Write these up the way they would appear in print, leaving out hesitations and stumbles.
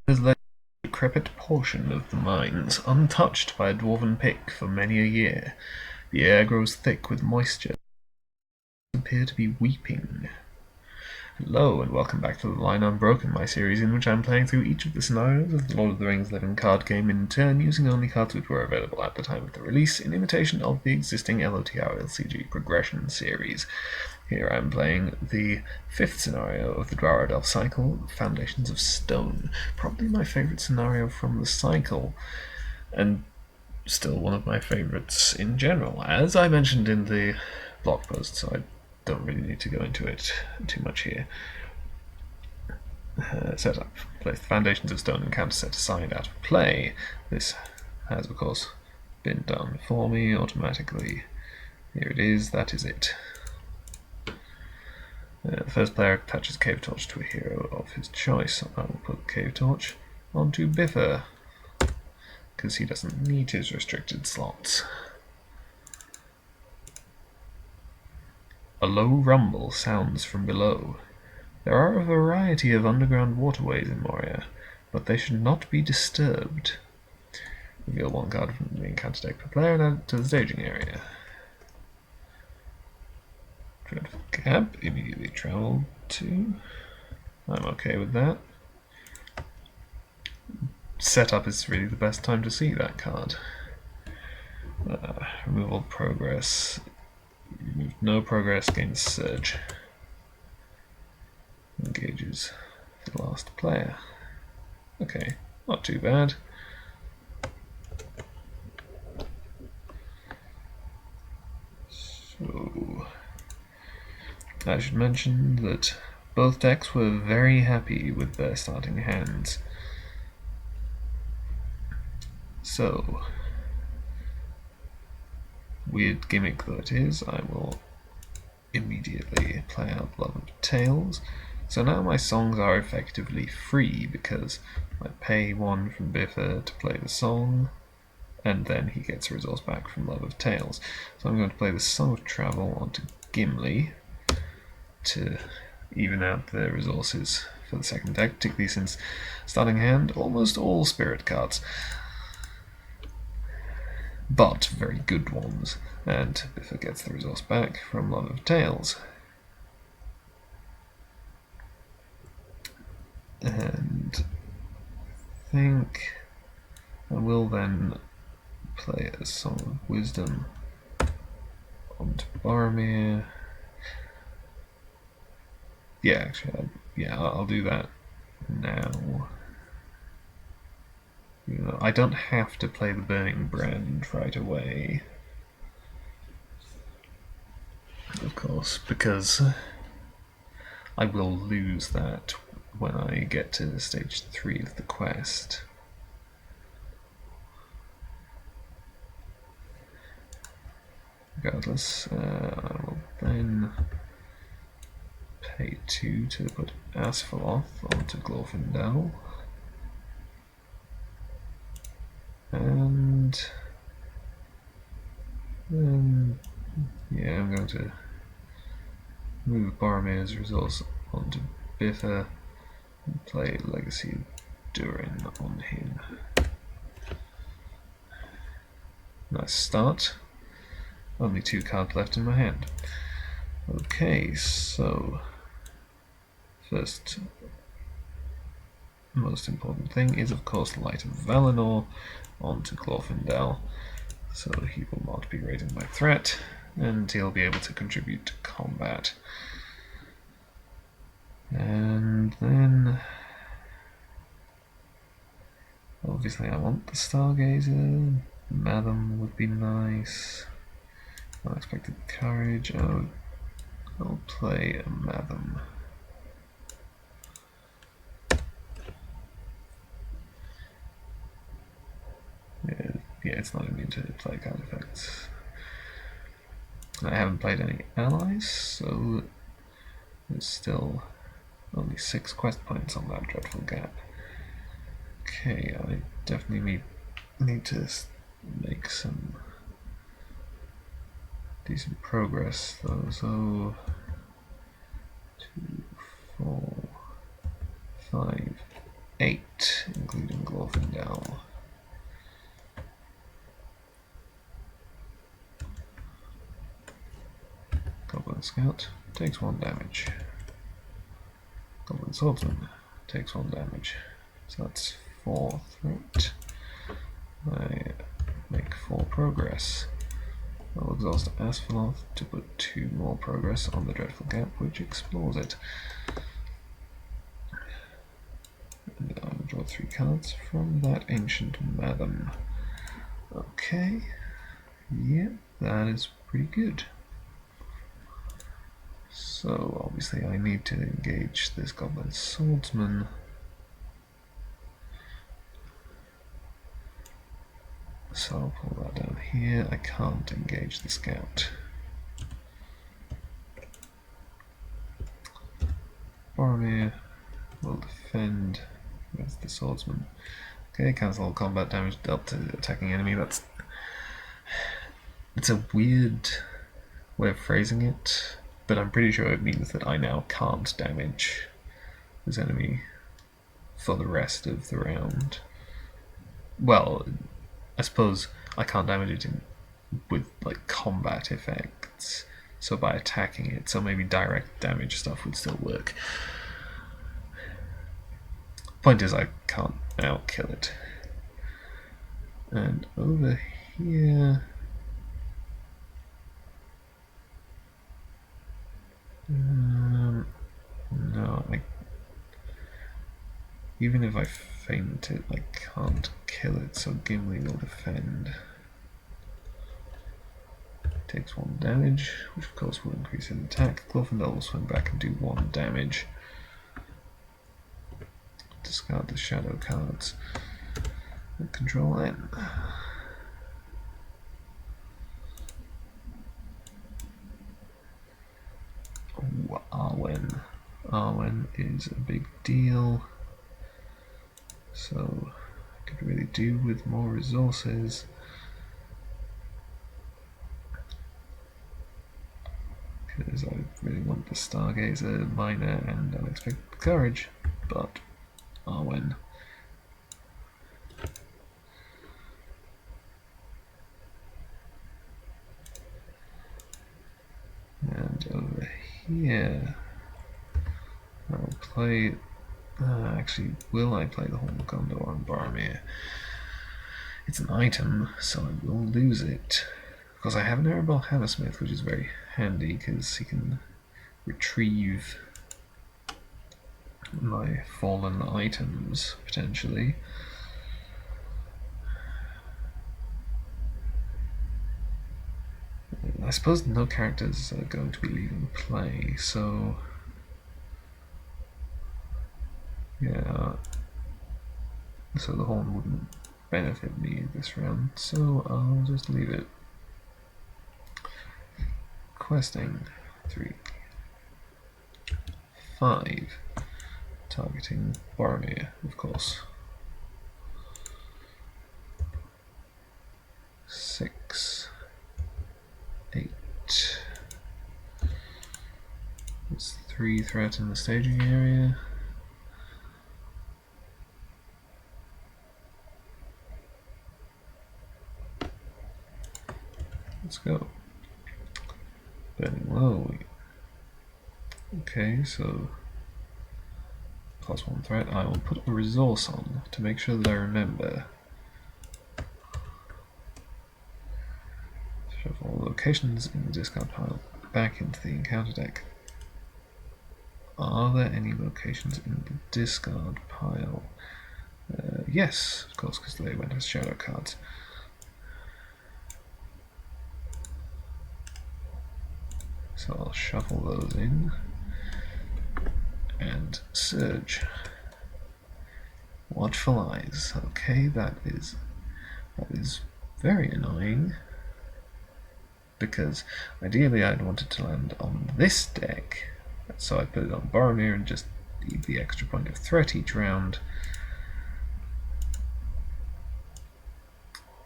has led a decrepit portion of the mines untouched by a dwarven pick for many a year. The air grows thick with moisture. Appear to be weeping. Hello and welcome back to the Line Unbroken, my series in which I'm playing through each of the scenarios of the Lord of the Rings living card game in turn, using only cards which were available at the time of the release, in imitation of the existing LOTR LCG progression series. Here I'm playing the 5th scenario of the Dwarrowdelf cycle, Foundations of Stone. Probably my favourite scenario from the cycle, and still one of my favourites in general, as I mentioned in the blog post, so I don't really need to go into it too much here. Setup. Place the Foundations of Stone and counter set aside out of play. This has, of course, been done for me automatically. Here it is, that is it. The first player attaches Cave Torch to a hero of his choice. I will put Cave Torch onto Biffa, because he doesn't need his restricted slots. A low rumble sounds from below. There are a variety of underground waterways in Moria, but they should not be disturbed. Reveal one card from the encounter deck per player and add it to the staging area. Dreadful Gap, immediately travel to. I'm okay with that. Setup is really the best time to see that card. Removal progress. Remove no progress, gains surge. Engages the last player. Okay, not too bad. So, I should mention that both decks were very happy with their starting hands. So, weird gimmick though it is, I will immediately play out Love of Tales. So now my songs are effectively free because I pay one from Biffa to play the song, and then he gets a resource back from Love of Tales. So I'm going to play the Song of Travel onto Gimli to even out the resources for the second deck, particularly since starting hand almost all spirit cards, but very good ones, and Biffa gets the resource back from Love of Tales. And I think I will then play a Song of Wisdom onto Boromir. Yeah, actually, I'll do that now. You know, I don't have to play the Burning Brand right away, of course, because I will lose that when I get to stage 3 of the quest. Regardless, I will then pay 2 to put Asphalloth onto Glorfindel. And then, yeah, I'm going to move Boromir's resource onto Biffa and play Legacy of Durin on him. Nice start. Only 2 cards left in my hand. Okay, so first most important thing is of course Light of Valinor onto Glorfindel, so he will not be raising my threat and he'll be able to contribute to combat. And then obviously I want the Stargazer. Madam would be nice. Unexpected Courage. I'll play a Madam. Yeah, it's not immune to play card effects. I haven't played any allies, so there's still only 6 quest points on that Dreadful Gap. Okay, I definitely need to make some decent progress though. So 2, 4, 5, 8, including Glorfindel. Goblin Scout takes 1 damage. Goblin Swordsman takes 1 damage. So that's 4 threat. I make 4 progress. I'll exhaust Asphalon to put 2 more progress on the Dreadful Gap, which explores it. And I will draw 3 cards from that Ancient Madam. Okay. Yeah, that is pretty good. So obviously I need to engage this Goblin Swordsman. So I'll pull that down here. I can't engage the Scout. Boromir will defend against the Swordsman. Okay, cancel all combat damage dealt to the attacking enemy. It's a weird way of phrasing it, but I'm pretty sure it means that I now can't damage this enemy for the rest of the round. Well, I suppose I can't damage it with like combat effects, so by attacking it, so maybe direct damage stuff would still work. Point is, I can't now kill it. And over here, no, even if I feint it, I can't kill it, so Gimli will defend. Takes 1 damage, which of course will increase in attack. Glorfindel will swing back and do 1 damage. Discard the shadow cards. And Control N. Ooh, Arwen. Arwen is a big deal. So I could really do with more resources. Because I really want the Stargazer, Miner, and Unexpected Courage, but Arwen. And over here, I'll play. Actually, will I play the Horn of Gondor on Boromir? It's an item, so I will lose it. Because I have an Erebor Hammersmith, which is very handy because he can retrieve my fallen items, potentially. I suppose no characters are going to be leaving play, so yeah, so the horn wouldn't benefit me this round, so I'll just leave it. Questing 3, 5, targeting Boromir, of course. 6, 8. There's 3 threat in the staging area. Let's go. Burning low. Okay, so +1 threat. I will put a resource on to make sure that I remember. Shuffle all locations in the discard pile back into the encounter deck. Are there any locations in the discard pile? Yes, of course, because they went as shadow cards. So I'll shuffle those in and surge. Watchful Eyes. Okay, that is very annoying because ideally I'd want it to land on this deck, so I put it on Boromir and just leave the extra point of threat each round.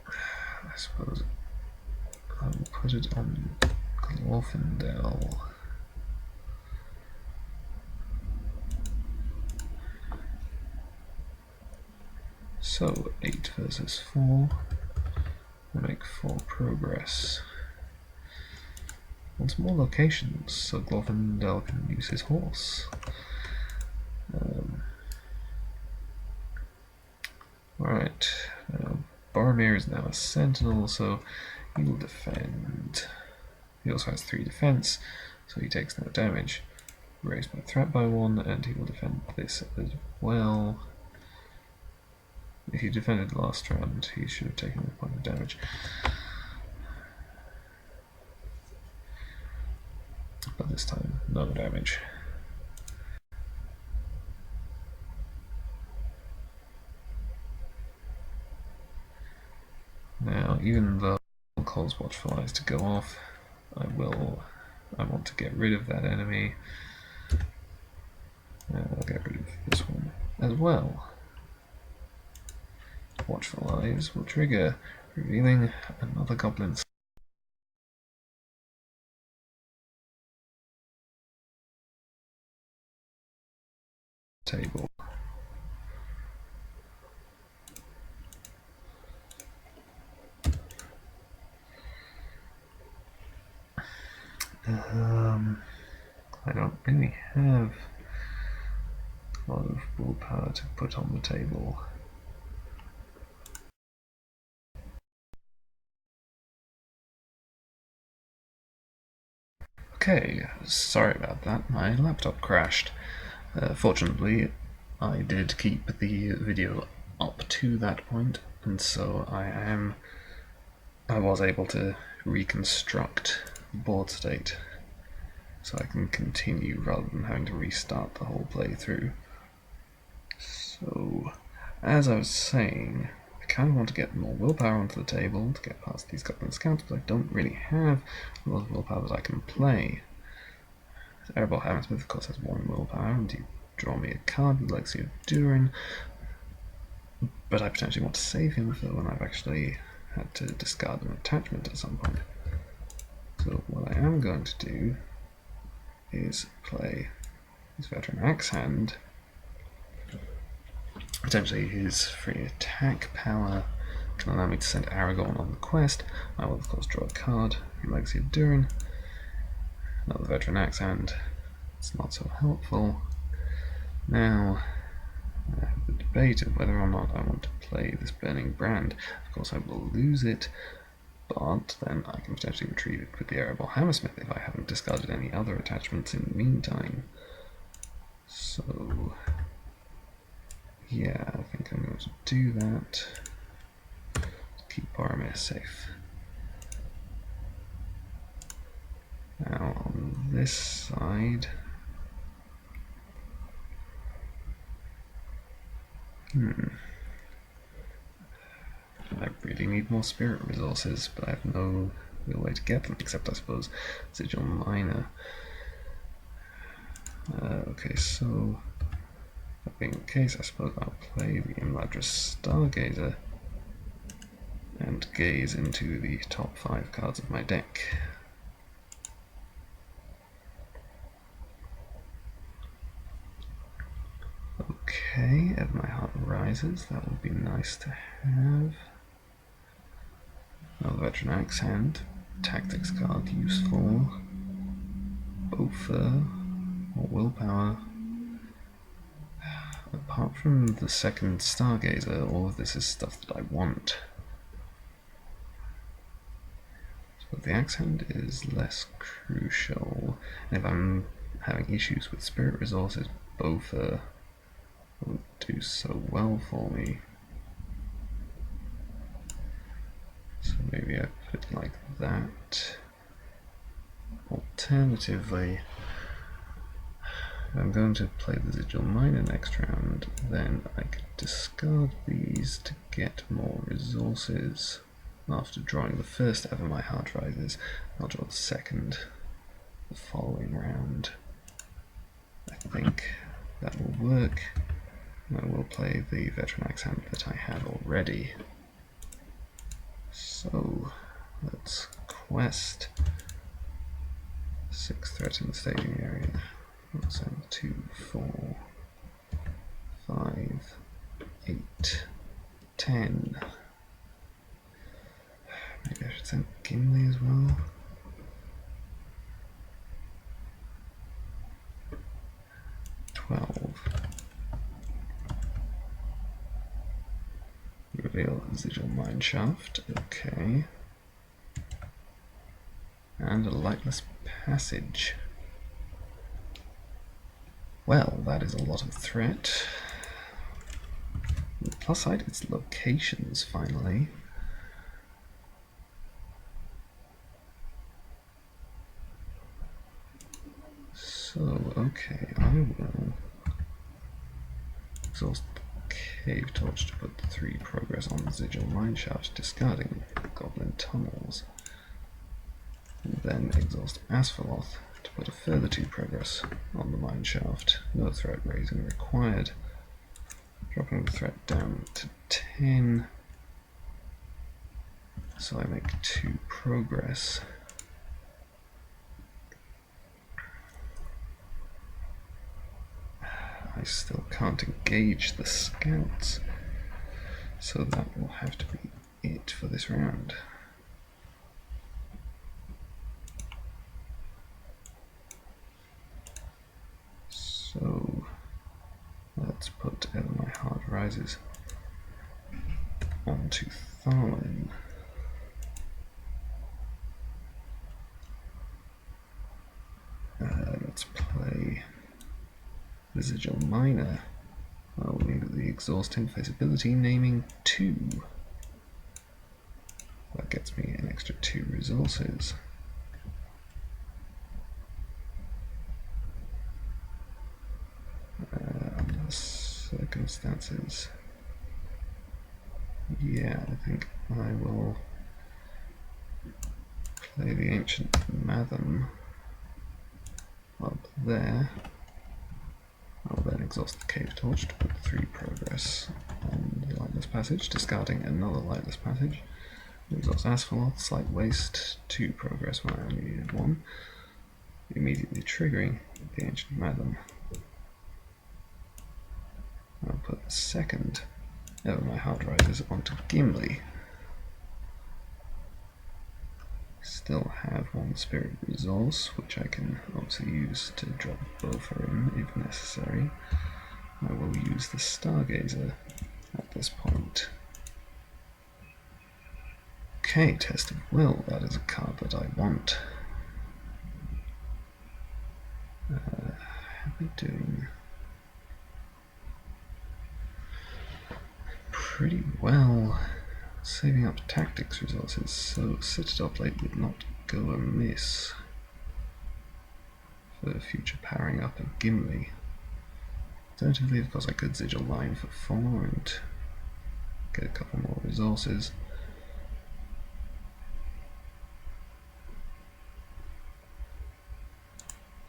I suppose I will put it on Glorfindel. So 8 versus 4. We'll make 4 progress. Want some more locations so Dwarrowdelf can use his horse. Alright, Boromir is now a sentinel, so he will defend. He also has 3 defense, so he takes no damage. Raise my threat by 1, and he will defend this as well. If he defended last round, he should have taken a point of damage. But this time, no damage. Now, even though I'll cause Watchful Eyes to go off, I want to get rid of that enemy. And I'll get rid of this one as well. Watchful Eyes will trigger, revealing another goblin table. I don't really have a lot of willpower to put on the table. Okay, sorry about that, my laptop crashed. Fortunately, I did keep the video up to that point, and so I was able to reconstruct the board state so I can continue rather than having to restart the whole playthrough. So, as I was saying, I kind of want to get more willpower onto the table to get past these goblin scouts, but I don't really have a lot of willpower that I can play. Erebor Hammersmith, of course, has 1 willpower, and you draw me a card with Legacy of Durin, but I potentially want to save him for when I've actually had to discard an attachment at some point. So what I am going to do is play his Veteran Axe Hand. Potentially his free attack power can allow me to send Aragorn on the quest. I will of course draw a card from Legacy of Durin. Another Veteran Axe Hand. It's not so helpful. Now I have the debate of whether or not I want to play this Burning Brand. Of course I will lose it, but then I can potentially retrieve it with the Erebor Hammersmith if I haven't discarded any other attachments in the meantime. So yeah, I think I'm going to do that to keep Boromir safe. Now on this side, I really need more spirit resources, but I have no real way to get them, except I suppose Sigil Miner. Okay, so that being the case, I suppose I'll play the Imladris Stargazer and gaze into the top 5 cards of my deck. Okay, Ever My Heart Rises, that would be nice to have. Another Veteran Axe Hand, Tactics card useful. Bofa, or Willpower. Apart from the second Stargazer, all of this is stuff that I want. So the Axe Hand is less crucial. And if I'm having issues with spirit resources, Bofa won't do so well for me. So maybe I put it like that. Alternatively, if I'm going to play the Sigil Miner next round, then I could discard these to get more resources. After drawing the first Ever My Heart Rises, I'll draw the second the following round. I think that will work. I will play the Veteran Axe Hand that I have already. So let's quest 6 threatened staging area. We'll send 2, 4, 5, 8. 10. Maybe I should send Gimli as well. 12. Reveal residual mineshaft. Okay. And a lightless passage. Well, that is a lot of threat. The plus side, it's locations, finally. So, okay, I will exhaust the cave torch to put the 3 progress on residual mineshaft, discarding goblin tunnels. And then exhaust Asphalloth to put a further 2 progress on the mineshaft. No threat raising required. Dropping the threat down to 10. So I make 2 progress. I still can't engage the scouts, so that will have to be it for this round. So let's put Ever My Heart Rises onto Tharlin. Let's play Residual Miner. Well, we need the exhaust interface ability, naming 2. That gets me an extra 2 resources. Under the circumstances, yeah, I think I will play the Ancient Matham up there. I'll then exhaust the cave torch to put 3 progress on the lightless passage, discarding another lightless passage. Exhaust Asphalloth, slight waste, 2 progress when I only needed 1, immediately triggering the Ancient Matham. I'll put the second Ever My Heart Rises onto Gimli. Still have 1 spirit resource, which I can obviously use to drop Boffer in if necessary. I will use the Stargazer at this point. Okay, Test of Will, that is a card that I want. How are we doing? Pretty well. Saving up tactics resources, so Citadel Plate would not go amiss for future powering up of Gimli. Alternatively, of course, I could Sigil Line for 4 and get a couple more resources.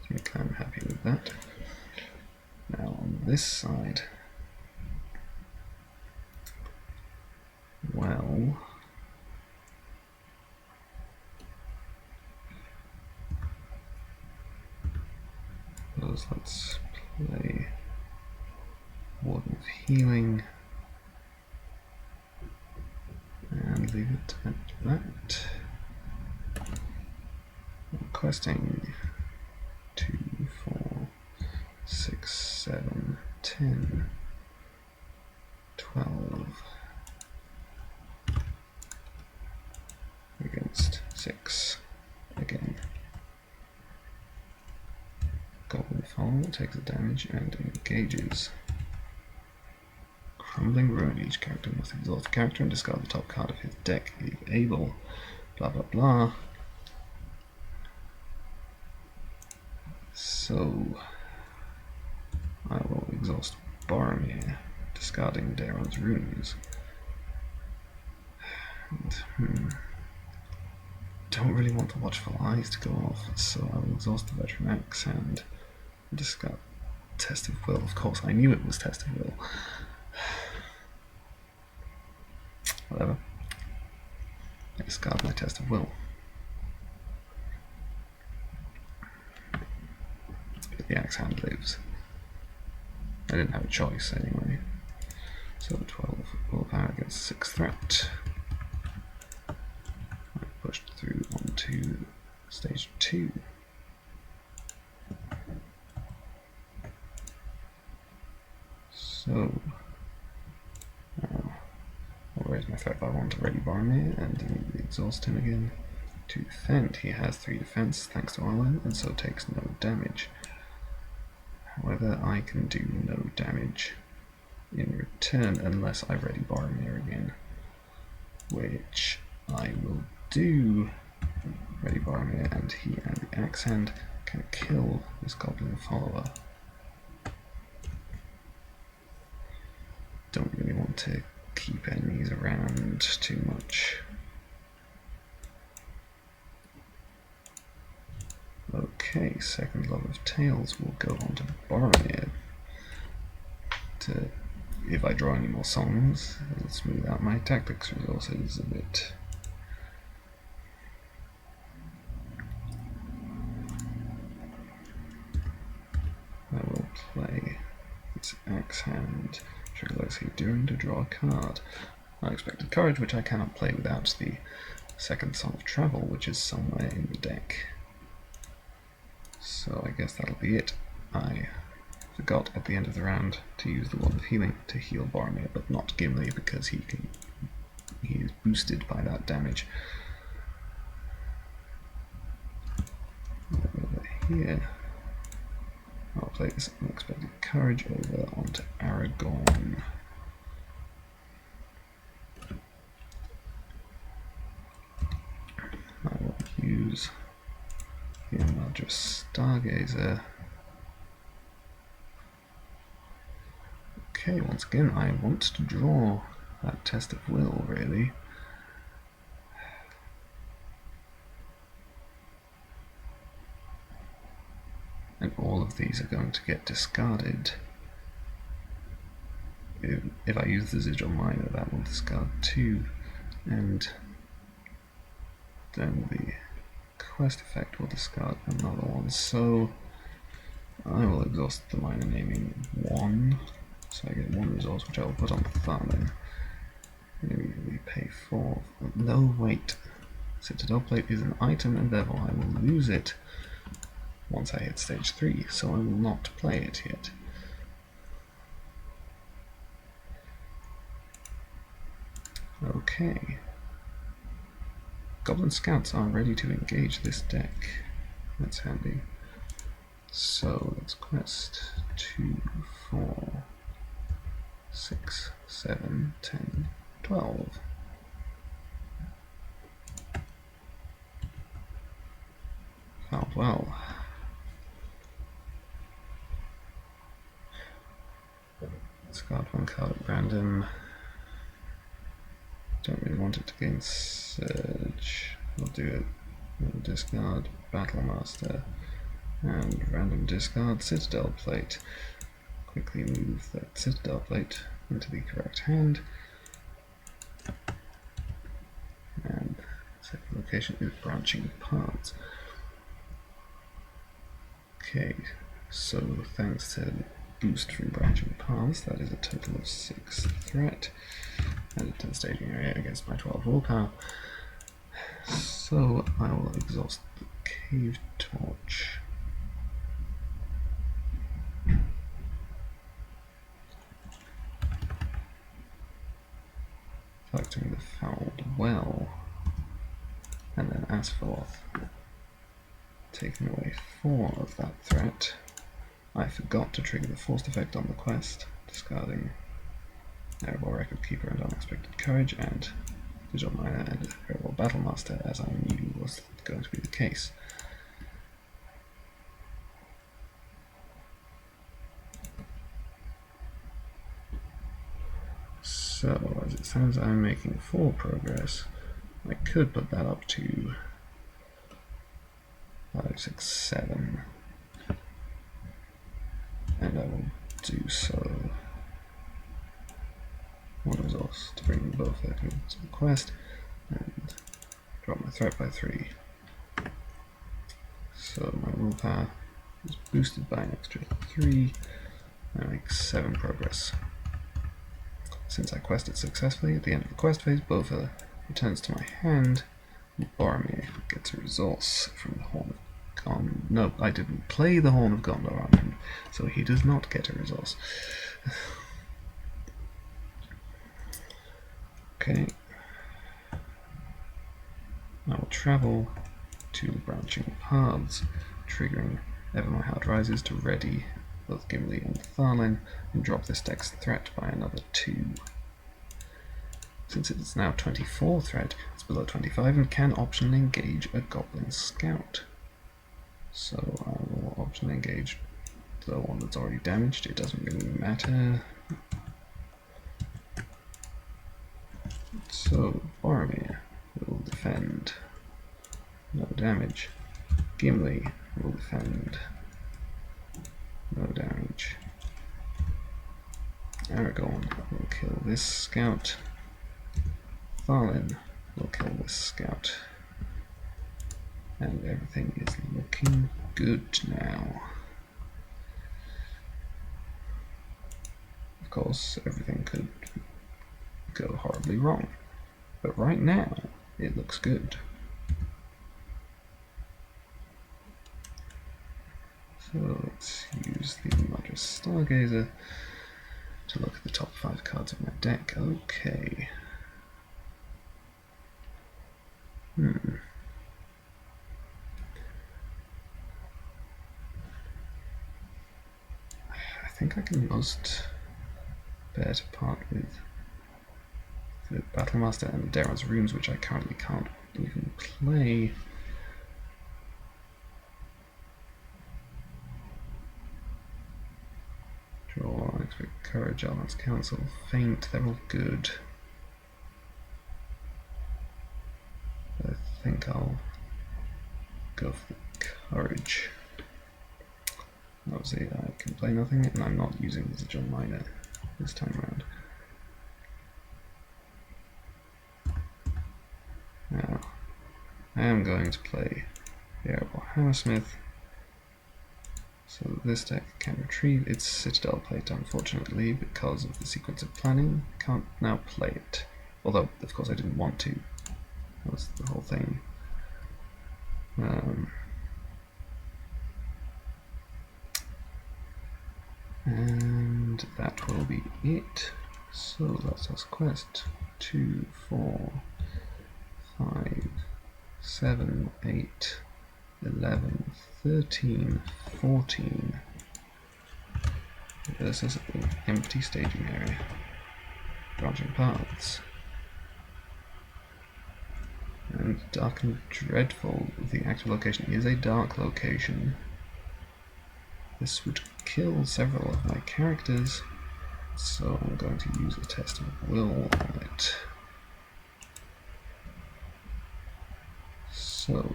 I think I'm happy with that. Now on this side, well, let's play Warden of Healing and leave it at that. Requesting 2, 4, 6, 7, 10, 12 against 6 again. Goblin Fall takes the damage and engages. Crumbling Ruin. Each character must exhaust a character and discard the top card of his deck if able. Blah blah blah. So I will exhaust Boromir, discarding Daeron's runes. And, don't really want the Watchful Eyes to go off, so I will exhaust the Veteran Axe and discard Test of Will. Of course, I knew it was Test of Will. Whatever. I discard my Test of Will. But the Axe Hand lives. I didn't have a choice anyway. So 12 will willpower against 6 threat. I pushed through onto stage 2. So, I'll raise my threat by 1 to ready Boromir and immediately exhaust him again. To defend, he has 3 defense thanks to Arnor, and so takes no damage. However, I can do no damage in return unless I ready Boromir again, which I will do. Ready Boromir, and he and the axe hand can kill this goblin follower. Don't really want to keep enemies around too much. Okay, second love of tails will go on to Boromir. If I draw any more songs, it'll smooth out my tactics resources a bit. I will play this axe hand. Triggers he doing to draw a card. Unexpected Courage, which I cannot play without the second Song of Travel, which is somewhere in the deck. So I guess that'll be it. I forgot at the end of the round to use the Wand of Healing to heal Boromir, but not Gimli because he is boosted by that damage. Over here, I'll play this Unexpected Courage over onto Aragorn. I will use the Eldritch Stargazer. Okay, once again, I want to draw that Test of Will, really. And all of these are going to get discarded. If I use the Sigil Minor, that will discard 2, and then the quest effect will discard another one. So I will exhaust the minor naming 1, so I get 1 resource, which I will put on Farming, and immediately pay 4. No, wait. Citadel Plate is an item, and therefore I will lose it once I hit stage 3, so I will not play it yet. Okay. Goblin Scouts are ready to engage this deck. That's handy. So let's quest 2, 4, 6, 7, 10, 12. Oh well. Discard 1 card at random. Don't really want it to gain Surge. I'll do it. We'll discard Battle Master and random discard Citadel Plate. Quickly move that Citadel Plate into the correct hand. And second location is Branching Paths. Okay, so thanks to the boost from Branching Paths, that is a total of 6 threat. Added to the staging area against my 12 willpower. So I will exhaust the Cave Torch. Collecting the Fouled Well, and then Asphalth. Taking away 4 of that threat. I forgot to trigger the forced effect on the quest, discarding Erebor Record Keeper and Unexpected Courage, and Sigil Minor and Erebor Battle Master, as I knew was going to be the case. So, as it sounds, I'm making 4 progress. I could put that up to 5, 6, 7, and I will do so. 1 resource to bring both their goods to the quest, and drop my threat by 3. So my willpower is boosted by an extra 3, and I make 7 progress. Since I quested successfully at the end of the quest phase, Bova returns to my hand, and Boromir gets a resource from the Horn of Gondor. No, I didn't play the Horn of Gondor on him, so he does not get a resource. Okay. I will travel to the branching paths, triggering Ever My Heart Rises to ready both Gimli and Tharlin, and drop this deck's threat by another 2. Since it is now 24 threat, it's below 25 and can optionally engage a Goblin Scout. So I will optionally engage the one that's already damaged, it doesn't really matter. So Boromir will defend, no damage. Gimli will defend, no damage. Aragorn will kill this scout. Tharlin will kill this scout. And everything is looking good now. Of course, everything could go horribly wrong, but right now it looks good. So let's use the Madras Stargazer to look at the top 5 cards of my deck. Okay. I think I can most bear to part with the Battlemaster and the Daron's Runes, which I currently can't even play. Draw, Expect Courage, Alliance Council, Feint, they're all good. I think I'll go for the Courage. Obviously I can play nothing, and I'm not using the Sigil Miner this time around. Now, I am going to play the Erebor Hammersmith, so that this deck can retrieve its Citadel plate. Unfortunately, because of the sequence of planning, can't now play it. Although, of course, I didn't want to. That was the whole thing. And that will be it. So that's us quest 2, 4, 5, 7, 8, 11, 13, 14. This is an empty staging area. Branching paths. And Dark and Dreadful, the active location is a dark location. This would kill several of my characters, so I'm going to use a test of will on it. So,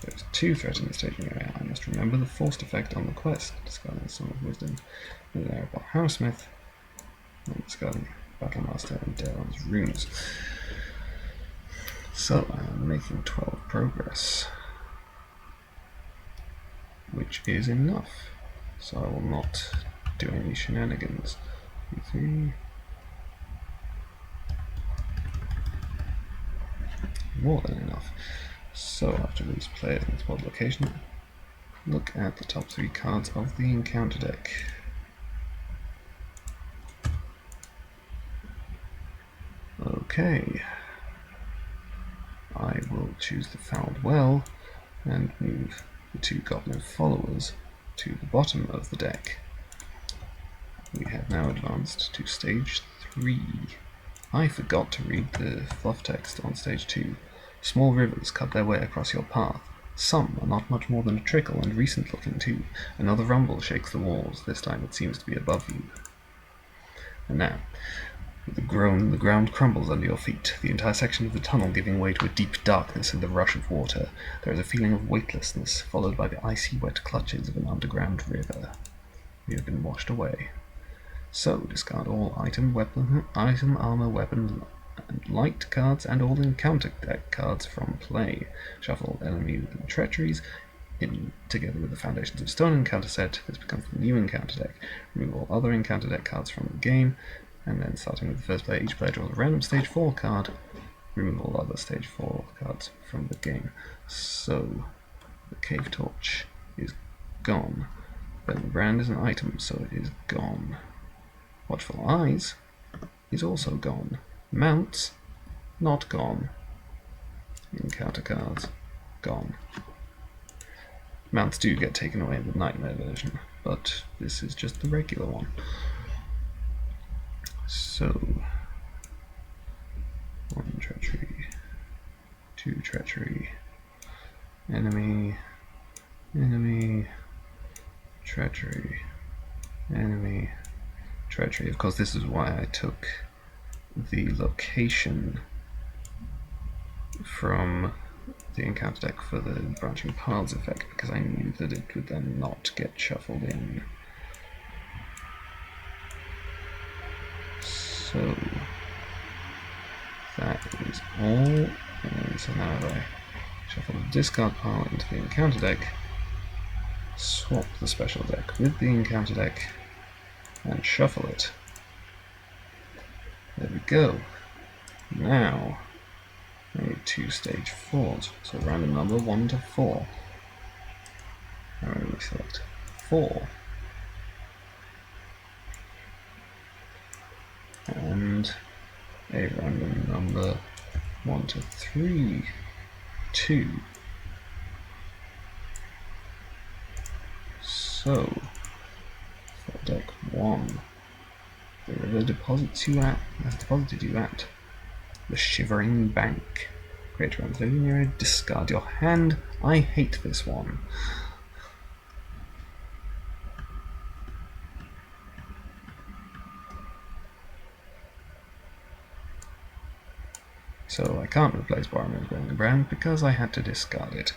there's 2 threats in the staging area. I must remember the forced effect on the quest, discarding Song of Wisdom, with Erebor Hammersmith, and discarding Battlemaster and Daron's Runes. So, I am making 12 progress, which is enough. So I will not do any shenanigans. 3. More than enough. So after these players in this pod location, look at the top 3 cards of the encounter deck. Okay. I will choose the Fouled Well and move the 2 Goblin Followers to the bottom of the deck. We have now advanced to stage 3. I forgot to read the fluff text on stage 2. Small rivers cut their way across your path. Some are not much more than a trickle and recent looking too. Another rumble shakes the walls. This time it seems to be above you. And now, with a groan, the ground crumbles under your feet, the entire section of the tunnel giving way to a deep darkness and the rush of water. There is a feeling of weightlessness, followed by the icy wet clutches of an underground river. You have been washed away. So, discard all item, armor, weapon, and light cards, and all encounter deck cards from play. Shuffle enemy and treacheries together with the Foundations of Stone encounter set. This becomes the new encounter deck. Remove all other encounter deck cards from the game. And then starting with the first player, each player draws a random stage 4 card. Remove all other stage 4 cards from the game. So the Cave Torch is gone. Burning Brand is an item, so it is gone. Watchful Eyes is also gone. Mounts, not gone. Encounter cards, gone. Mounts do get taken away in the Nightmare version, but this is just the regular one. So, 1 treachery, 2 treachery, enemy, enemy, treachery, enemy, treachery. Of course, this is why I took the location from the encounter deck for the Branching Paths effect, because I knew that it would then not get shuffled in. So that is all. And so now I shuffle the discard pile into the encounter deck, swap the special deck with the encounter deck, and shuffle it. There we go. Now I need 2 stage 4s, so random number 1 to 4. I randomly select 4. And a random number 1 to 3, 2. So, for deck 1, the river deposits you at, has deposited you at the Shivering Bank. Create your own living area, discard your hand. I hate this one. So I can't replace Borrow's Burning Brand because I had to discard it.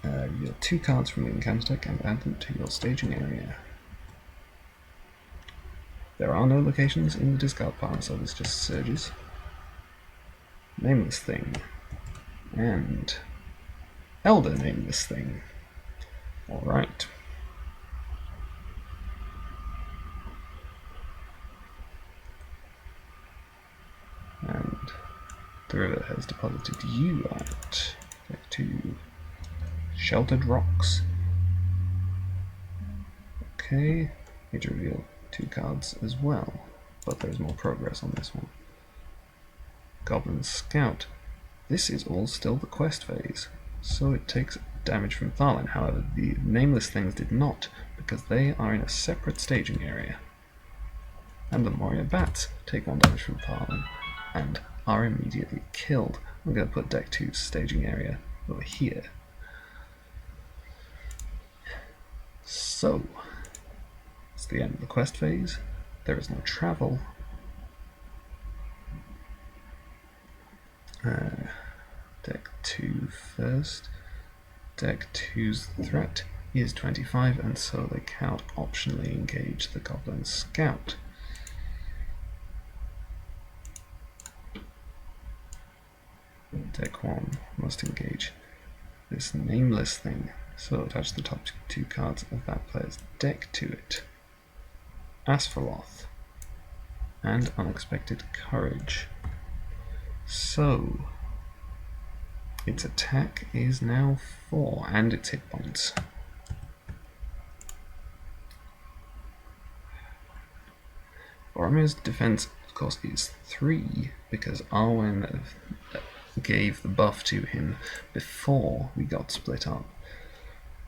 Reveal 2 cards from the encounter deck and add them to your staging area. There are no locations in the discard pile, so this just surges. Nameless Thing. And Elder Nameless Thing. Alright. And the river has deposited you at deck 2 Sheltered Rocks. Okay, need to reveal 2 cards as well, but there's more progress on this one. Goblin Scout. This is all still the quest phase, so it takes damage from Tharlan. However, the Nameless Things did not, because they are in a separate staging area. And the Moria Bats take 1 damage from Tharlan and are immediately killed. I'm going to put deck 2's staging area over here. So, it's the end of the quest phase. There is no travel. Deck 2 first. Deck 2's threat is 25, and so they cannot optionally engage the Goblin Scout. Deck 1 must engage this Nameless Thing, so attach the top 2 cards of that player's deck to it. Asphalloth and Unexpected Courage. So its attack is now 4 and its hit points. Boromir's defense, of course, is 3 because Arwen gave the buff to him before we got split up.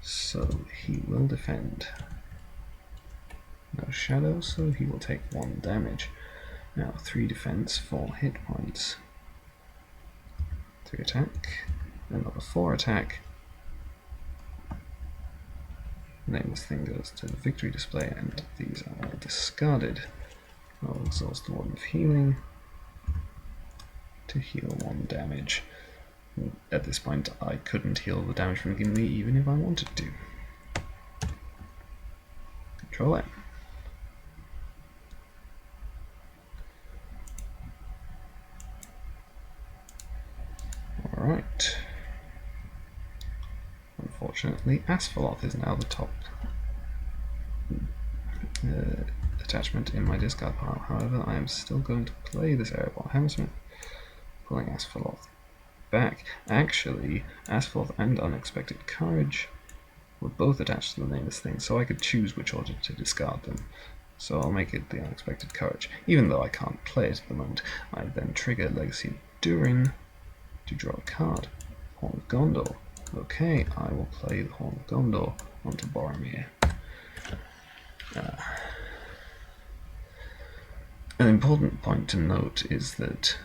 So he will defend. No shadow, so he will take 1 damage. Now 3 defense, 4 hit points. 3 attack, another 4 attack. Nameless Thing goes to the victory display, and these are all discarded. I'll exhaust the Warden of Healing to heal 1 damage. At this point, I couldn't heal the damage from Gimli even if I wanted to. Control M. Alright. Unfortunately, Asphalloth is now the top attachment in my discard pile. However, I am still going to play this Erebor Hammersmith, pulling Asphalloth back. Actually, Asphalloth and Unexpected Courage were both attached to the Nameless thing, so I could choose which order to discard them. So I'll make it the Unexpected Courage. Even though I can't play it at the moment, I then trigger Legacy of Durin to draw a card. Horn of Gondor. Okay, I will play the Horn of Gondor onto Boromir. An important point to note is that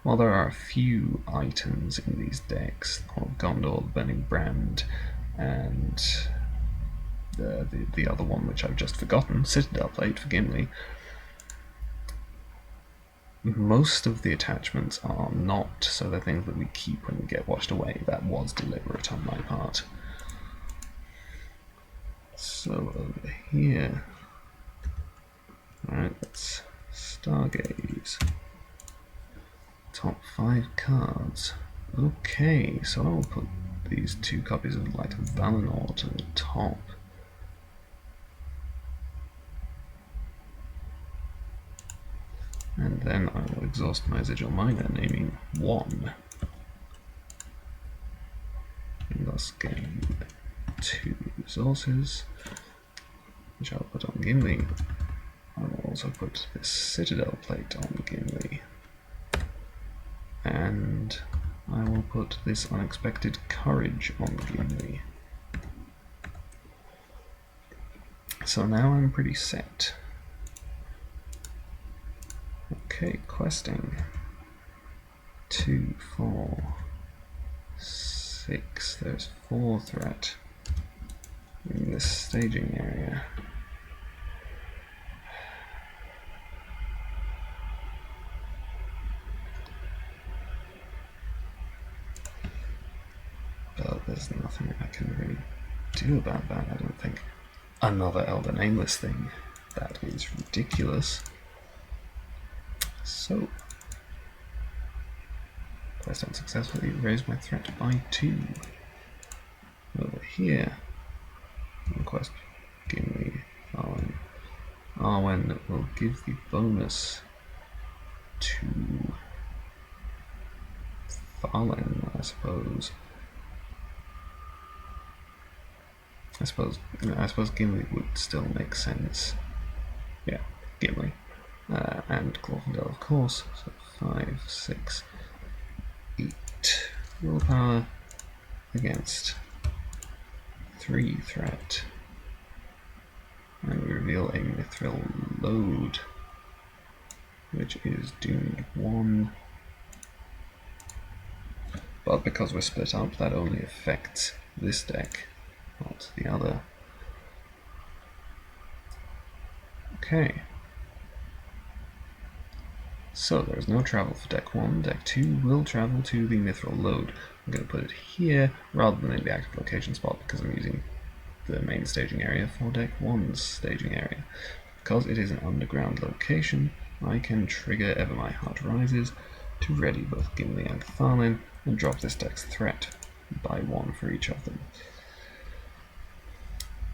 while there are a few items in these decks, Horn of Gondor, the Burning Brand, and the other one which I've just forgotten, Citadel Plate for Gimli, most of the attachments are not, so they're things that we keep when we get washed away. That was deliberate on my part. So over here, alright, let's Stargaze. Top 5 cards. Okay, so I will put these 2 copies of Light of Valinor to the top. And then I will exhaust my Sigil Miner, naming 1. And thus gain 2 resources, which I'll put on Gimli. I will also put this Citadel Plate on Gimli. And I will put this Unexpected Courage on Gimli. So now I'm pretty set. Okay, questing. 2, 4, 6. There's 4 threat in this staging area. But there's nothing I can really do about that, I don't think. Another Elder Nameless thing. That is ridiculous. So, quest unsuccessfully, raise my threat by 2. Over here, quest Gimli, Arwen. Arwen will give the bonus to Fallen, I suppose. I suppose Gimli would still make sense. Yeah, Gimli. And Dwarrowdelf, of course. So 5, 6, 8 willpower against 3 threat. And we reveal a Mithril Load, which is doomed 1. But because we're split up, that only affects this deck, not the other. Okay. So there is no travel for deck 1. Deck 2 will travel to the Mithril Load. I'm going to put it here rather than in the active location spot because I'm using the main staging area for deck 1's staging area. Because it is an underground location, I can trigger Ever My Heart Rises to ready both Gimli and Thalin and drop this deck's threat by 1 for each of them.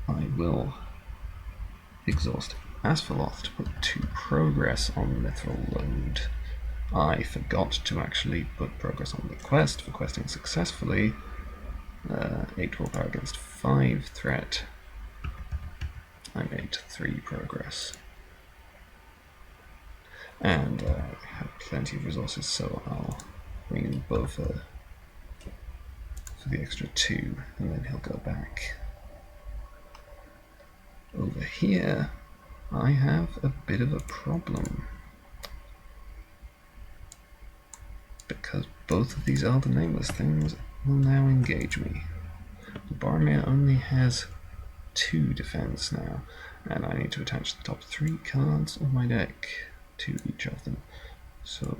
I will exhaust Asphalloth to put 2 progress on Mithril Load. I forgot to actually put progress on the quest for questing successfully. 8 willpower against 5 threat. I made 3 progress. And I have plenty of resources, so I'll bring in Bofa for the extra 2, and then he'll go back. Over here, I have a bit of a problem, because both of these Elder Nameless things will now engage me. Boromir only has 2 defense now, and I need to attach the top 3 cards of my deck to each of them. So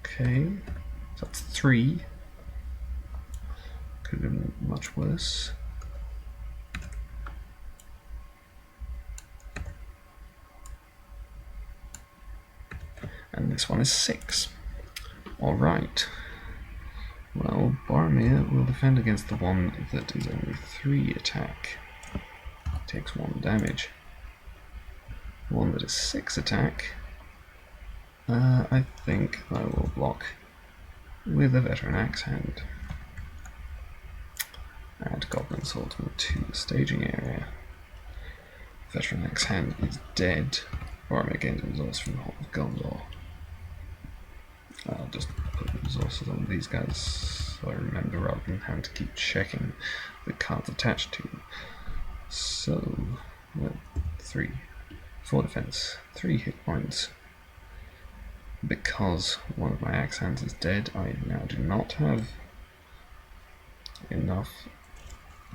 okay, so that's 3. Could have been much worse. And this one is 6. Alright. Well, Boromir will defend against the one that is only 3 attack. Takes 1 damage. The one that is 6 attack, I think I will block with a Veteran Axe Hand. Add Goblin Swordsman to the staging area. Veteran Axe Hand is dead. Boromir gains a resource from the Hall of Gondor. I'll just put resources on these guys so I remember rather than having to keep checking the cards attached to them. So, 4 defense, 3 hit points. Because one of my axe hands is dead, I now do not have enough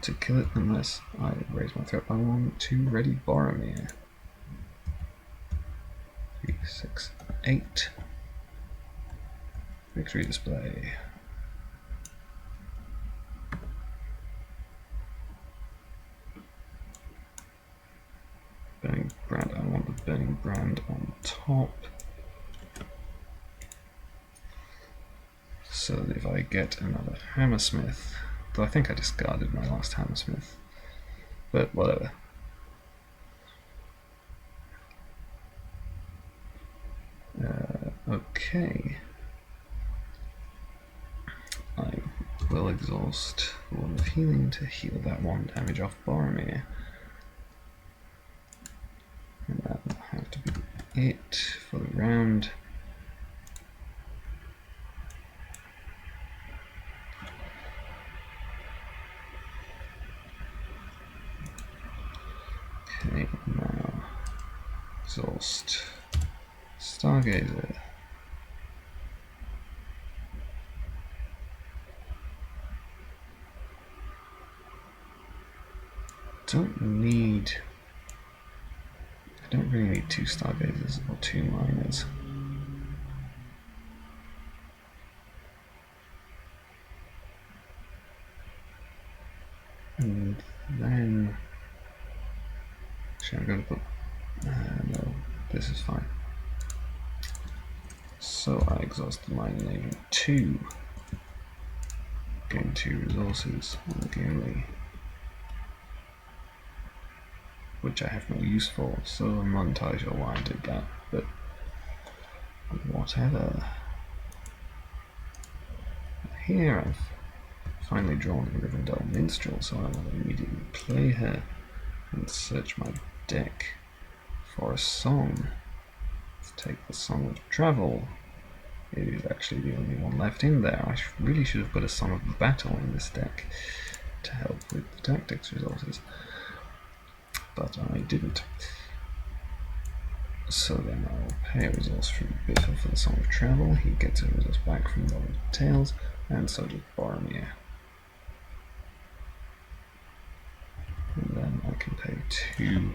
to kill it unless I raise my threat by 1 to ready Boromir. 3, 6, 8. Victory display. Burning brand. I want the burning brand on top. So that if I get another Hammersmith, though I think I discarded my last Hammersmith, but whatever. Okay. I will exhaust the One of Healing to heal that 1 damage off Boromir. And that will have to be it for the round. Okay, now exhaust Stargazer. I don't really need 2 Stargazers or 2 Miners. And then actually I'm going to put no, this is fine. So I exhaust the Mine Navy 2, gain 2 resources on the Gimli, which I have no use for, so I'm not entirely sure why I did that, but whatever. Here I've finally drawn a Rivendell Minstrel, so I will immediately play her and search my deck for a song. Let's take the Song of Travel. It is actually the only one left in there. I really should have put a Song of Battle in this deck to help with the tactics resources, but I didn't. So then I'll pay a resource from Biffle for the Song of Travel. He gets a resource back from Lord of Tales, and so does Boromir. And then I can pay 2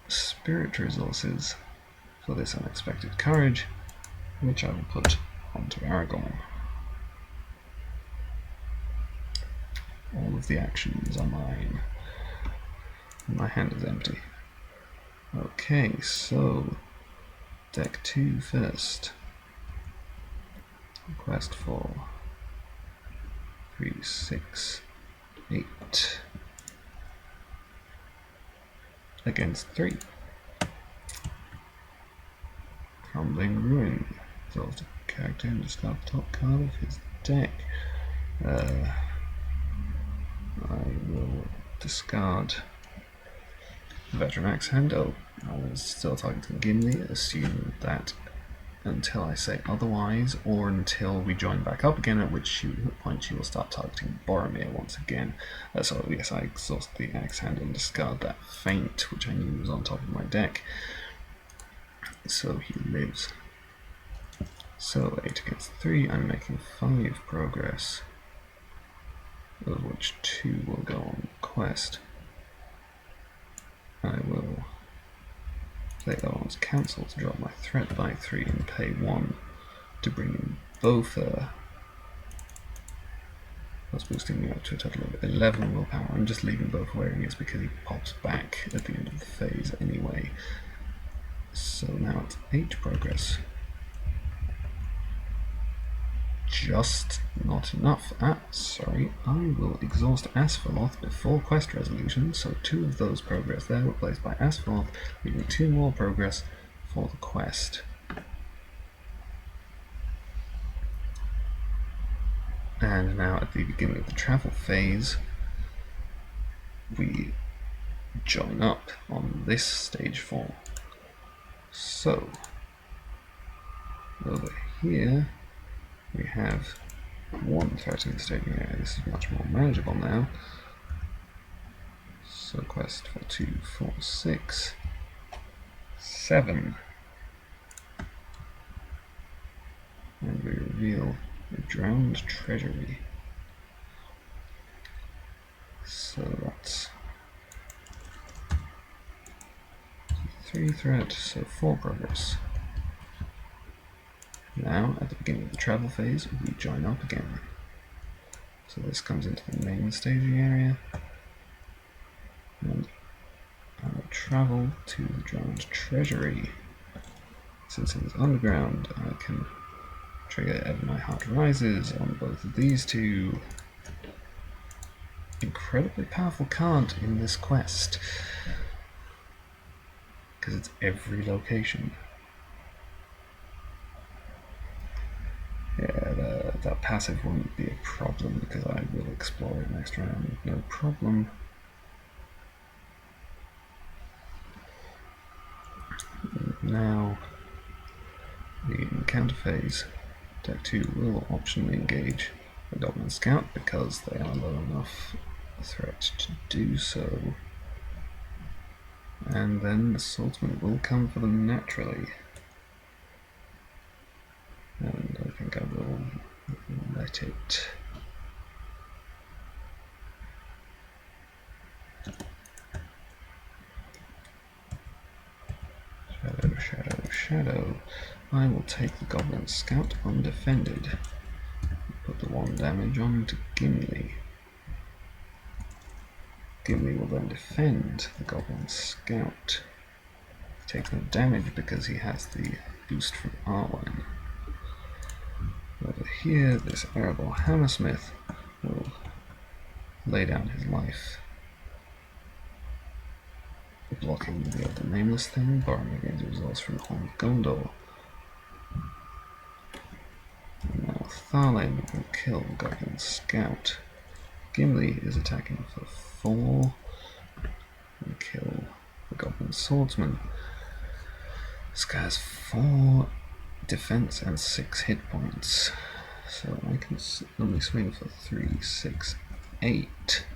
spirit resources for this Unexpected Courage, which I will put onto Aragorn. All of the actions are mine. My hand is empty. Okay, so deck 2 first. Quest for 3, 6, 8 against 3. Crumbling Ruin. Resolve the character and discard the top card of his deck. I will discard Veteran Axe Hand. Oh, I was still targeting Gimli, assume that until I say otherwise, or until we join back up again, at which point she will start targeting Boromir once again. So yes, I exhaust the Axe Hand and discard that Feint, which I knew was on top of my deck. So he lives. So 8 against 3, I'm making 5 progress, of which 2 will go on quest. I will play Elrond's Council to drop my threat by 3 and pay 1 to bring in Bowfer, thus boosting me up to a total of 11 willpower. I'm just leaving Bowfer where he is because he pops back at the end of the phase anyway. So now it's 8 progress. just not enough. Sorry, I will exhaust Asphalloth before quest resolution, so 2 of those progress there were replaced by Asphalloth, leaving 2 more progress for the quest. And now at the beginning of the travel phase, we join up on this stage 4. So, over here we have 1 threatening staging area. This is much more manageable now. So quest for 2, 4, 6, 7. And we reveal the drowned treasury. So that's 3 threat, so 4 progress. Now, at the beginning of the travel phase, we join up again. So this comes into the main staging area, and I will travel to the drowned treasury. Since it is underground, I can trigger Ever My Heart Rises on both of these 2. Incredibly powerful card in this quest, because it's every location. Yeah, that passive won't be a problem because I will explore it next round, no problem. Now, the encounter phase, Deck 2 will optionally engage the Goblin Scout because they are low enough threat to do so. And then the Swordsman will come for them naturally. And I think I will let it. Shadow, shadow, shadow. I will take the Goblin Scout undefended. Put the 1 damage on to Gimli. Gimli will then defend the Goblin Scout. He takes no damage because he has the boost from Arwen. Over here, this Arable Hammersmith will lay down his life, blocking the other Nameless thing, borrowing against the results from On Gondor. And now Tharlane will kill the Goblin Scout. Gimli is attacking for 4 and kill the Goblin Swordsman. This guy has 4 defense and 6 hit points, so I can only swing for 3, 6, 8.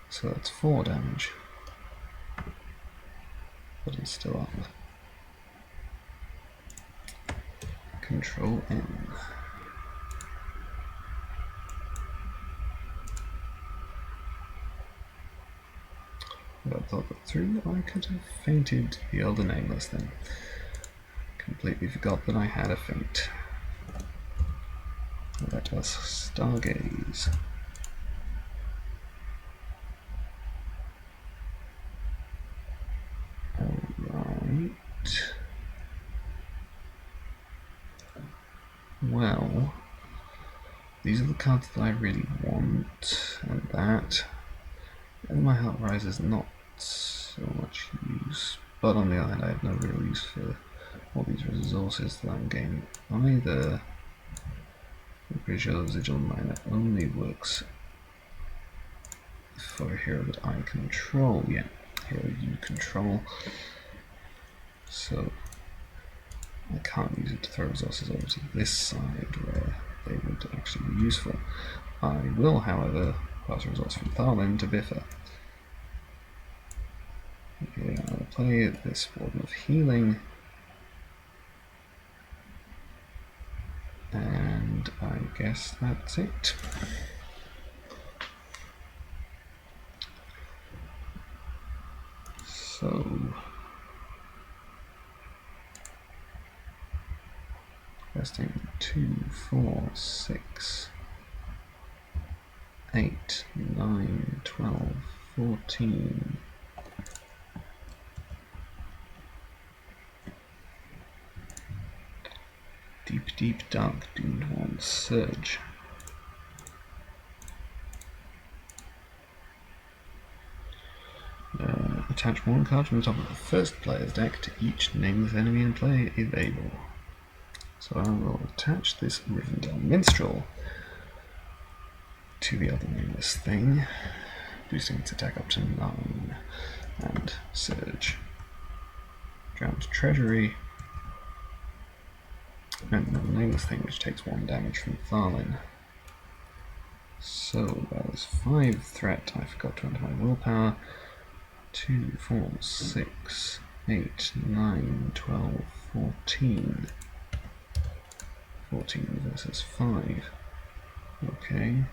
So that's 4 damage, but it's still up. Control N. If I thought that through, I could have fainted the Elder Nameless then. Completely forgot that I had a feint. Let us stargaze. Alright. Well, these are the cards that I really want, and that. And my Heart Rise is not so much use, but on the other hand I have no real use for all these resources that I'm gaining either. I'm pretty sure the Vigilant Miner only works for a hero that I control. Yeah, hero you control. So I can't use it to throw resources over to this side where they would actually be useful. I will, however, pass resource from Tharlane to Biffa. Okay, I'll play this Warden of Healing, and I guess that's it. So, casting 2, 4, 6, 8, 9, 12, 14. Deep Dark Doomed One Surge. Attach one card from the top of the first player's deck to each nameless enemy in play if able. So I will attach this Rivendell Minstrel to the other nameless thing, boosting its attack up to 9, and Surge. Drowned Treasury, and the nameless thing which takes 1 damage from Tharlin. So that was 5 threat. I forgot to enter my willpower. 2, 4, 6, 8, 9, 12, 14. 14 versus 5. Okay.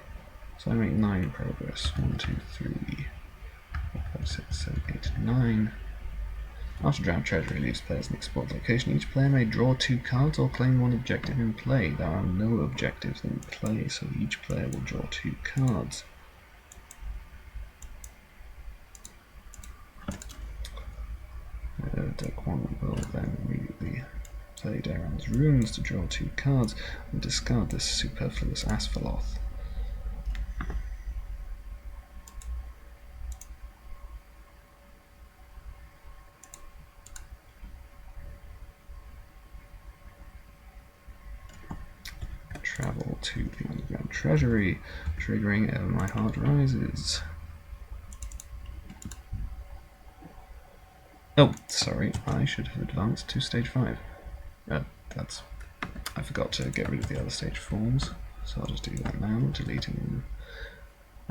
So I make 9 progress. 1, 2, 3, 4, 5, 6, 7, 8, 9. After Drowned Treasury leaves players an explored location, each player may draw 2 cards or claim 1 objective in play. There are no objectives in play, so each player will draw 2 cards. Deck 1 will then immediately play Daron's Runes to draw 2 cards and discard this superfluous Asphalloth. Travel to the Underground Treasury, triggering Ever My Heart Rises. Oh, sorry, I should have advanced to stage 5. I forgot to get rid of the other stage forms, so I'll just do that now, deleting them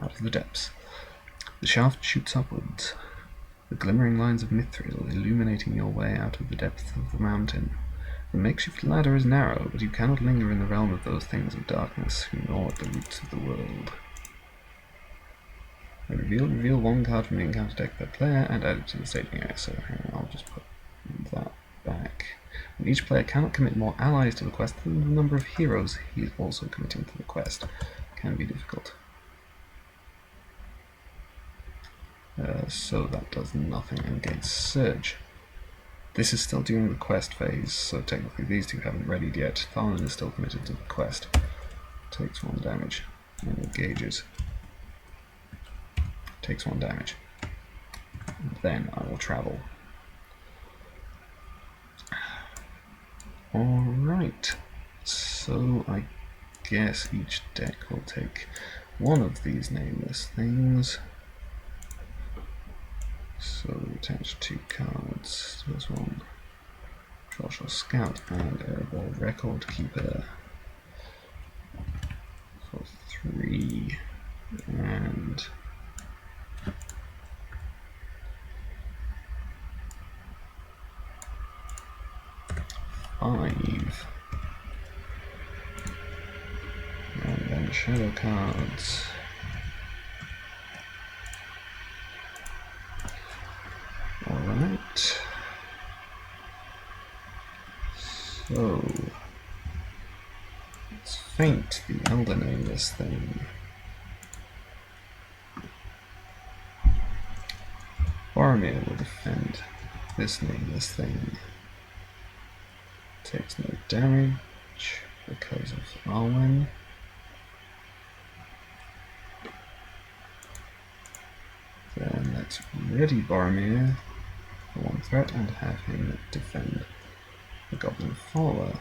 out of the depths. The shaft shoots upwards, the glimmering lines of mithril illuminating your way out of the depth of the mountain. The makeshift ladder is narrow, but you cannot linger in the realm of those things of darkness who gnaw at the roots of the world. When revealed, reveal 1 card from the encounter deck per player and add it to the staging area. So I'll just put that back. And each player cannot commit more allies to the quest than the number of heroes he is also committing to the quest. Can be difficult. So that does nothing against Surge. This is still during the quest phase, so technically these two haven't readied yet. Tharlin is still committed to the quest. Takes 1 damage and engages. Takes 1 damage. And then I will travel. Alright, so I guess each deck will take 1 of these nameless things. So we attach 2 cards to this one. Joshua Scout and Erebor Record Keeper for 3 and five. And then shadow cards. Alright. So let's faint the Elder Nameless thing. Boromir will defend this nameless thing. Takes no damage because of Arwen. Then let's ready Boromir for 1 threat and have him defend the Goblin Follower,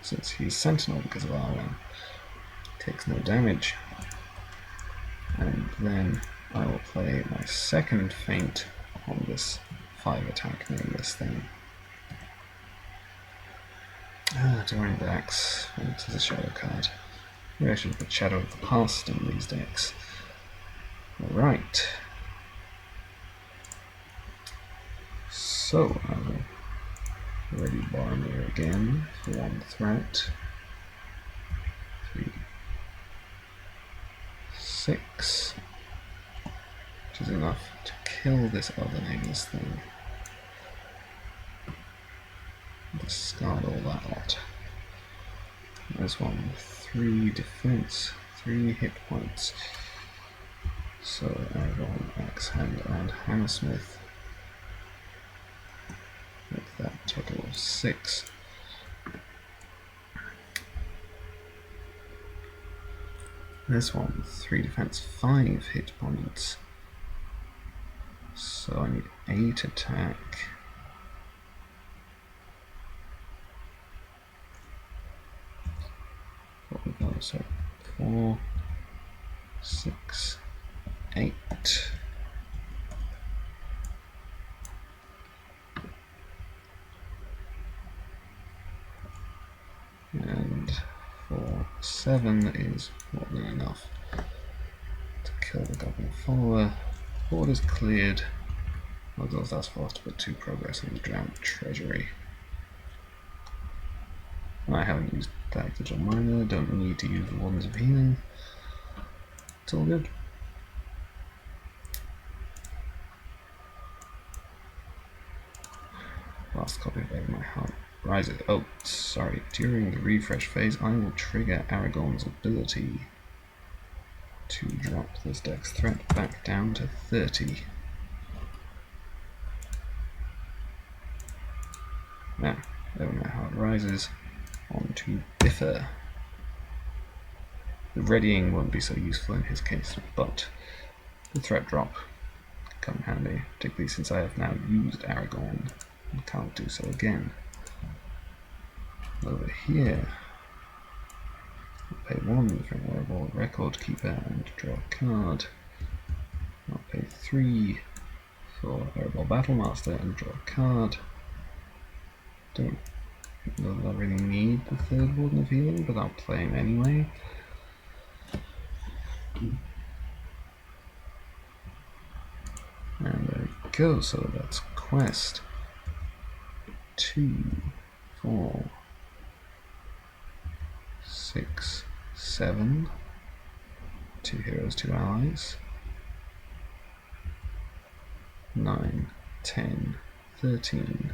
since he's Sentinel because of Arwen. Takes no damage. And then I will play my 2nd feint on this 5 attack nameless thing. Drawing backs, and it is a shadow card. Maybe I should put Shadow of the Past in these decks. Alright. So I will ready Boromir again for 1 threat. 3, 6, which is enough to kill this other nameless thing. Discard all that lot. This one, 3 defense, 3 hit points. So Aragorn, Axe Hand, and Hammersmith. Make that total of 6. This one, 3 defense, 5 hit points. So I need 8 attack. What we got? So 4, 6, 8. And 4, 7 is more than enough to kill the goblin follower. Board is cleared. I'll go as fast to put 2 progress in the drowned treasury. I haven't used that digital miner, don't need to use the Wardens of Healing. It's all good. Last copy of Over My Heart Rises. Oh, sorry. During the refresh phase, I will trigger Aragorn's ability to drop this dex threat back down to 30. Now, Over My Heart Rises. On to Biffer. The readying won't be so useful in his case, but the threat drop come handy, particularly since I have now used Aragorn and can't do so again. Over here, I'll pay 1 for Wearable Record Keeper and draw a card. I'll pay 3 for Wearable Battlemaster and draw a card. Don't know that I really need the 3rd Warden of Healing, but I'll play him anyway. And there we go, so that's quest 2, 4, 6, 7, 2 heroes, 2 allies, 9, 10, 13,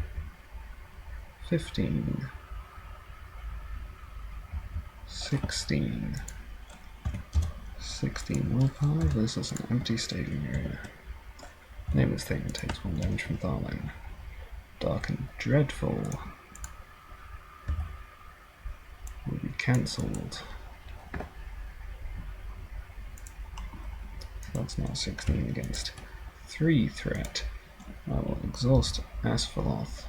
15, 16, 16 willpower versus an empty staging area. Nameless thing takes 1 damage from Tharling. Dark and Dreadful will be cancelled. That's now 16 against 3 threat. I will exhaust Asphalloth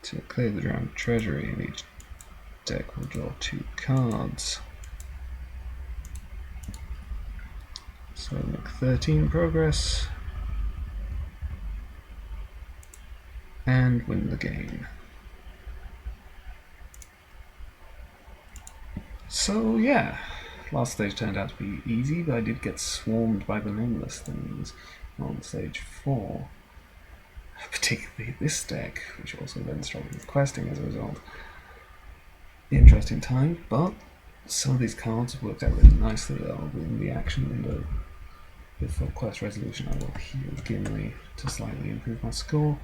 to clear the drowned treasury, and each deck will draw 2 cards. So make 13 progress and win the game. So yeah, last stage turned out to be easy, but I did get swarmed by the Nameless things on stage 4. Particularly this deck, which also then struggled with questing as a result. Interesting time, but some of these cards worked out really nicely. I'll win the action window. Before quest resolution, I will heal Gimli to slightly improve my score.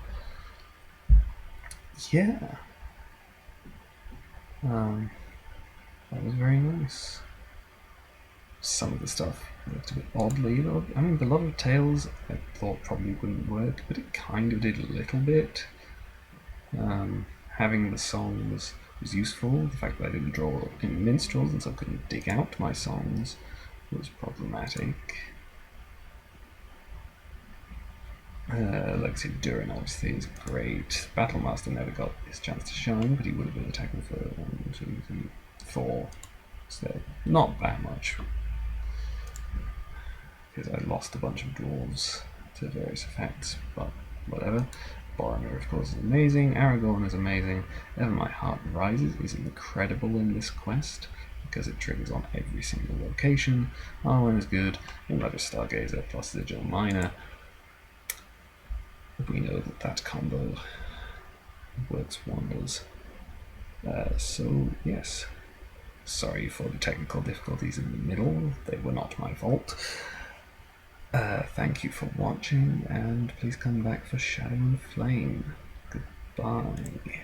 Yeah. That was very nice. Some of the stuff worked a bit oddly. I mean, the lot of Tales I thought probably wouldn't work, but it kind of did a little bit. Having the songs was useful. The fact that I didn't draw any minstrels and so I couldn't dig out my songs was problematic. Legacy of Durin obviously is great. Battlemaster never got his chance to shine, but he would have been attacking for 1, 2, 3, 4. So not that much, because I lost a bunch of dwarves to various effects, but whatever. Arnor, of course, is amazing. Aragorn is amazing. Ever My Heart Rises is incredible in this quest because it triggers on every single location. Arwen is good. Another Stargazer plus Digital Miner. We know that that combo works wonders. So yes, sorry for the technical difficulties in the middle. They were not my fault. Thank you for watching, and please come back for Shadow and Flame. Goodbye.